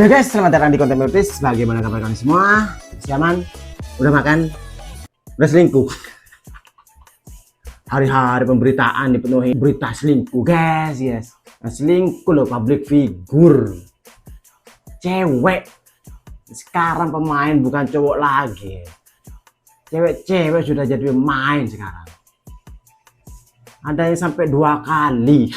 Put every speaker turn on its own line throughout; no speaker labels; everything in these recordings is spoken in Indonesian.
Halo guys, selamat datang di konten Mirtis. Bagaimana kabar kalian semua? Siaman? Udah makan? Udah selingkuh? Hari-hari pemberitaan dipenuhi berita selingkuh guys, yes. Nah, selingkuh loh, public figure, cewek. Sekarang pemain bukan cowok lagi. Cewek-cewek sudah jadi pemain sekarang. Ada yang sampai 2 kali.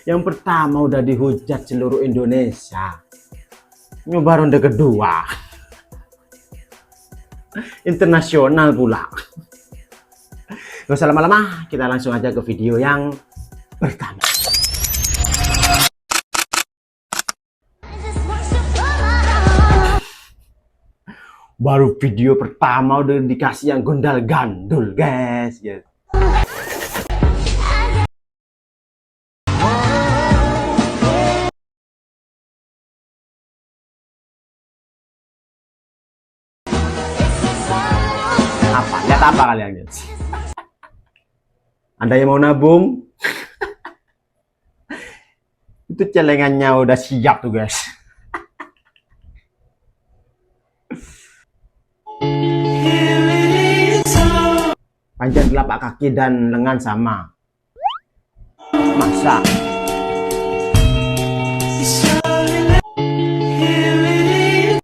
Yang pertama udah dihujat seluruh Indonesia. Nyoba ronde kedua. Internasional pula. Gak usah lama-lama, kita langsung aja ke video yang pertama. Baru video pertama udah dikasih yang gondal gandul guys, yes. Lihat apa kalian guys? Anda yang mau nabung? Itu celengannya udah siap tuh guys. Panjang telapak kaki dan lengan sama. Masa?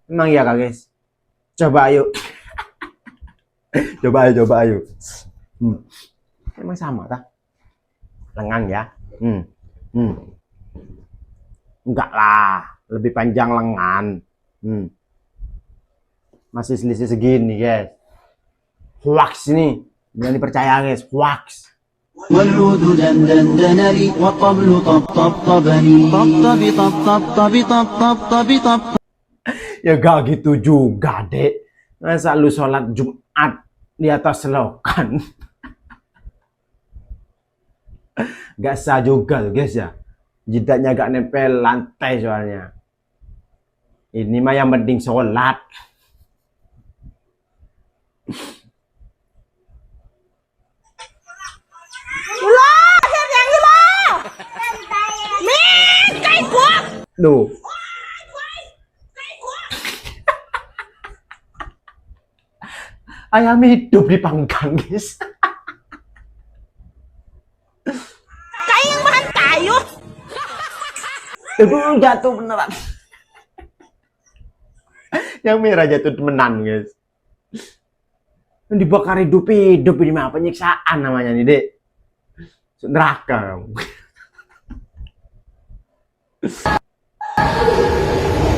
Emang iya kak guys? Coba ayo. Coba ayo. Emang sama tak? Lengan ya? Enggak lah, lebih panjang lengan. Masih selisih segini guys. Hoax ini, jangan dipercaya guys, hoax.
والعود دندن لي والطبل طبطبني طبطبي طبطبي طبطبي طب.
Ya gak gitu juga dek. Masa lu sholat Jumat di atas selokan? Gak sah juga tuh guys ya. Jidatnya gak nempel lantai soalnya. Ini mah yang penting sholat. Duh. Ayam hidup dipanggang guys.
Kayak yang bahan kayu.
Itu jatuh beneran. Yang merah jatuh temenan guys. Yang dibakar hidup ini mah penyiksaan namanya nih dek. Neraka kamu.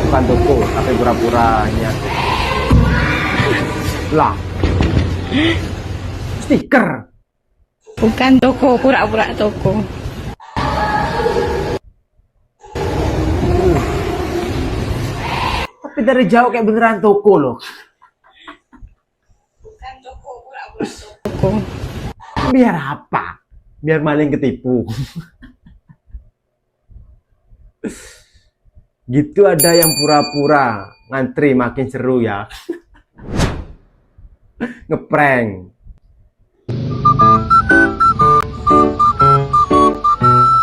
Bukan toko tapi pura-puranya lah. Stiker.
Bukan toko, pura-pura toko.
Tapi dari jauh kayak beneran toko loh.
Bukan toko, pura-pura toko.
Biar apa? Biar maling ketipu. Gitu ada yang pura-pura ngantri makin seru ya. Ngeprank.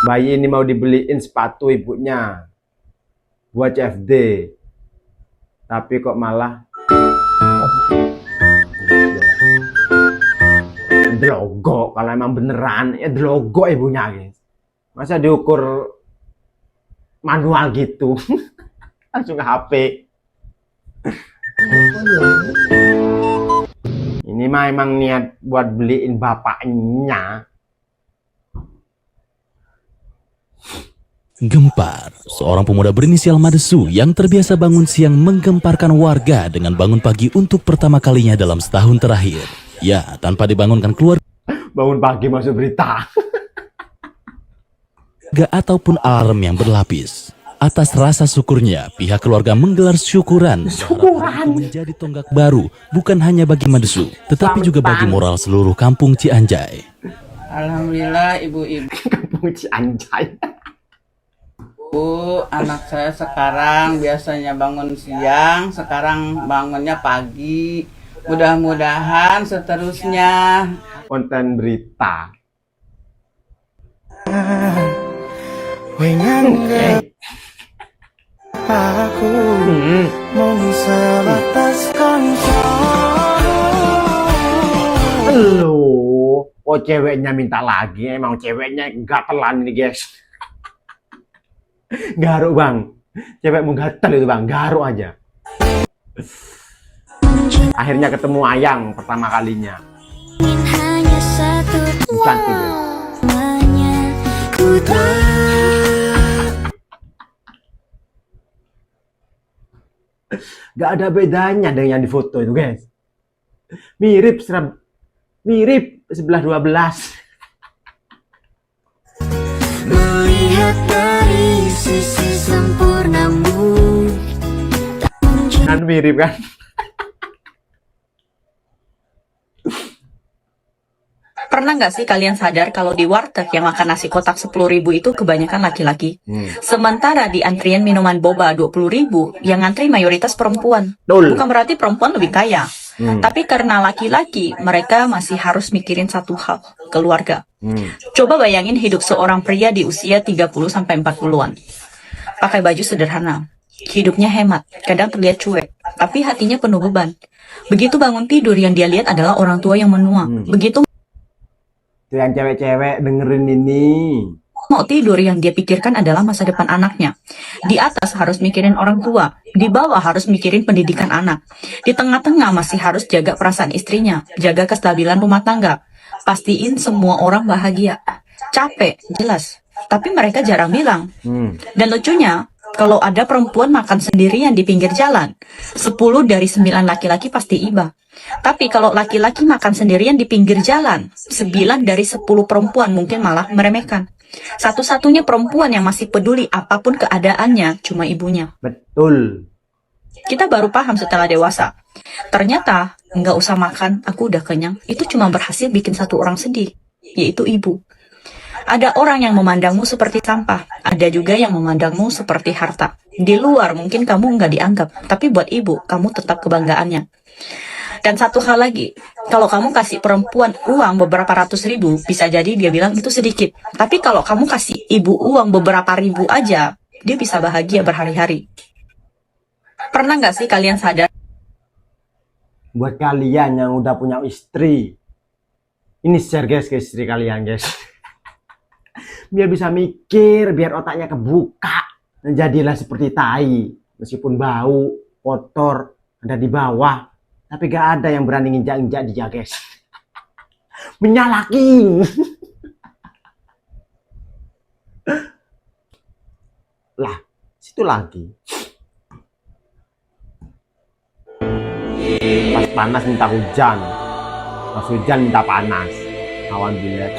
Bayi ini mau dibeliin sepatu ibunya buat CFD, tapi kok malah delogok. Kalau emang beneran ya delogok ibunya guys. Masa diukur manual gitu. Langsung ke HP. Ini mah emang niat buat beliin bapaknya.
Gempar, seorang pemuda berinisial Madesu yang terbiasa bangun siang menggemparkan warga dengan bangun pagi untuk pertama kalinya dalam setahun terakhir. Ya, tanpa dibangunkan keluarga
Bangun pagi masuk berita.
ataupun alarm yang berlapis. Atas rasa syukurnya, pihak keluarga menggelar syukuran menjadi tonggak baru bukan hanya bagi Madesu, tetapi juga bagi moral seluruh kampung Cianjay.
Alhamdulillah ibu-ibu.
Kampung Cianjay.
Bu, anak saya sekarang biasanya bangun siang, sekarang bangunnya pagi. Mudah-mudahan seterusnya.
Konten berita.
Aku
Hmm.
mung sebatas kanca.
Loh, kok ceweknya minta lagi? Emang ceweknya gatelan ini, guys. Garuk, Bang. Cewekmu gatel itu, Bang. Garuk aja. Akhirnya ketemu Ayang pertama kalinya.
hanya satu
Bukan tuh, guys.
semuanya ku
Gak ada bedanya dengan yang di foto itu, guys. Mirip sebelah 12.
melihat dari sisi sempurnamu.
Kan mirip kan?
Pernah nggak sih kalian sadar kalau di warteg yang makan nasi kotak 10.000 itu kebanyakan laki-laki? Sementara di antrian minuman boba 20.000, yang ngantri mayoritas perempuan.
Betul.
Bukan berarti perempuan lebih kaya. Tapi karena laki-laki, mereka masih harus mikirin satu hal, keluarga. Coba bayangin hidup seorang pria di usia 30-40-an. Pakai baju sederhana. Hidupnya hemat, kadang terlihat cuek, tapi hatinya penuh beban. Begitu bangun tidur, yang dia lihat adalah orang tua yang menua. Begitu
Tuh yang cewek-cewek dengerin ini.
mau tidur, yang dia pikirkan adalah masa depan anaknya. Di atas harus mikirin orang tua, di bawah harus mikirin pendidikan anak. Di tengah-tengah masih harus jaga perasaan istrinya, jaga kestabilan rumah tangga. Pastiin semua orang bahagia. Capek, jelas. Tapi mereka jarang bilang. Dan lucunya, kalau ada perempuan makan sendirian di pinggir jalan, 10 dari 9 laki-laki pasti iba. Tapi kalau laki-laki makan sendirian di pinggir jalan, 9 dari 10 perempuan mungkin malah meremehkan. Satu-satunya perempuan yang masih peduli apapun keadaannya cuma ibunya.
Betul.
Kita baru paham setelah dewasa. Ternyata nggak usah makan, aku udah kenyang. Itu cuma berhasil bikin satu orang sedih, yaitu ibu. Ada orang yang memandangmu seperti sampah, ada juga yang memandangmu seperti harta. Di luar mungkin kamu nggak dianggap, tapi buat ibu, kamu tetap kebanggaannya. Dan satu hal lagi, kalau kamu kasih perempuan uang beberapa ratus ribu, bisa jadi dia bilang itu sedikit. Tapi kalau kamu kasih ibu uang beberapa ribu aja, dia bisa bahagia berhari-hari. Pernah nggak sih kalian sadar?
Buat kalian yang udah punya istri, ini share guys ke istri kalian, guys. Biar bisa mikir, biar otaknya kebuka. Dan jadilah seperti tai, meskipun bau, kotor, ada di bawah, tapi gak ada yang berani nginjak-injak dia, guys. Menyalaki. Lah, situ lagi. Pas panas minta hujan, pas hujan minta panas. Awan bilet.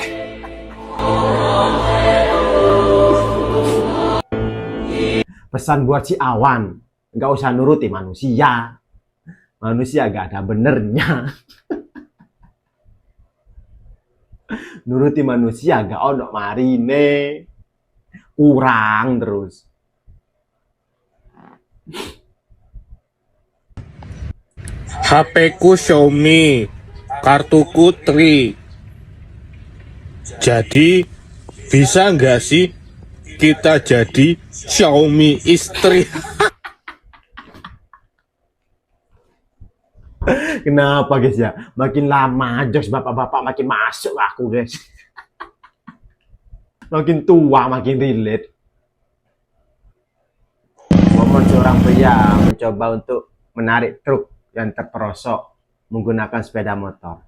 Pesan buat si Awan, nggak usah nuruti manusia. Manusia gak ada benernya. Nuruti manusia gak ono marine. Kurang terus.
HP-ku Xiaomi, kartuku Tri. Jadi bisa nggak sih kita jadi Xiaomi istri?
Kenapa guys ya? Makin lama jokes bapak-bapak makin masuk aku guys. Makin tua makin relate. Momen seorang pria mencoba untuk menarik truk yang terperosok menggunakan sepeda motor.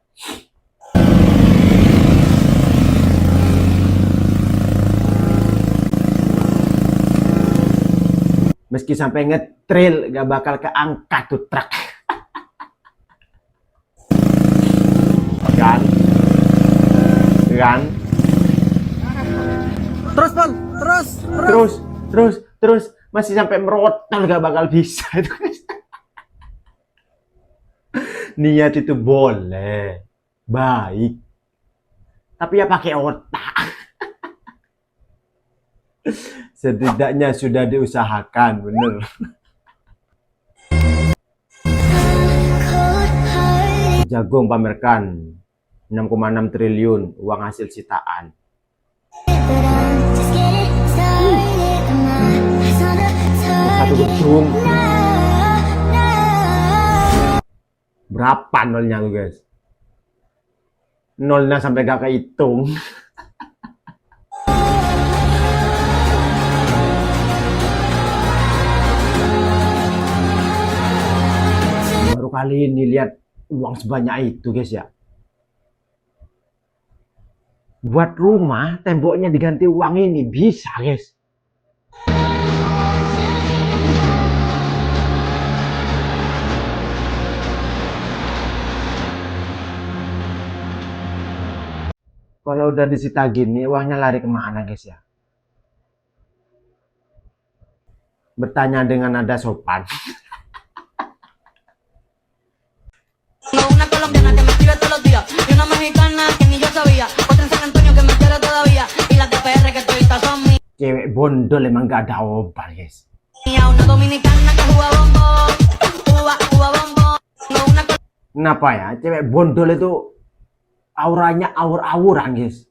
Meski sampai ngetrail gak bakal keangkat tuh truk. Kan? Terus masih sampai merotol gak bakal bisa itu. Niat itu boleh, baik, tapi ya pakai otak. Setidaknya sudah diusahakan, bener. Jagung pamerkan 6,6 triliun uang hasil sitaan. satu gedung. Berapa nolnya tuh guys? Nolnya sampai gak kehitung. Baru kali ini lihat uang sebanyak itu guys ya. Buat rumah temboknya diganti uang ini bisa guys. Kalau udah disita gini, uangnya lari kemana guys ya? Bertanya dengan nada sopan.
Una colombiana que me escribe todos los días y una mexicana que ni yo sabía, otra en San Antonio que me quiere todavía y las de PR que todavía son mías,
Cewek bondol emang gak ada obat guys.
una dominicana que juega bombo, juega bombo, una
Kenapa ya? Cewek bondol itu auranya aur-auran guys.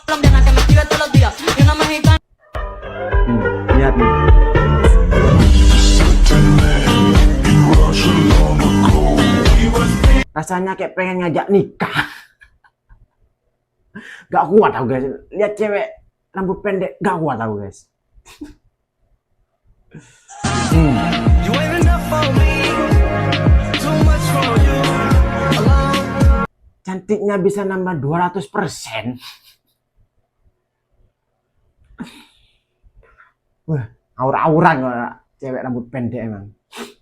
colombiana que me escribe todos los días y una mexicana.
Lihat nih. Rasanya kayak pengen ngajak nikah. Gak kuat aku guys. Lihat cewek rambut pendek gak kuat aku guys. Cantiknya bisa nambah 200%. Wah, aur-auran kalau cewek rambut pendek emang.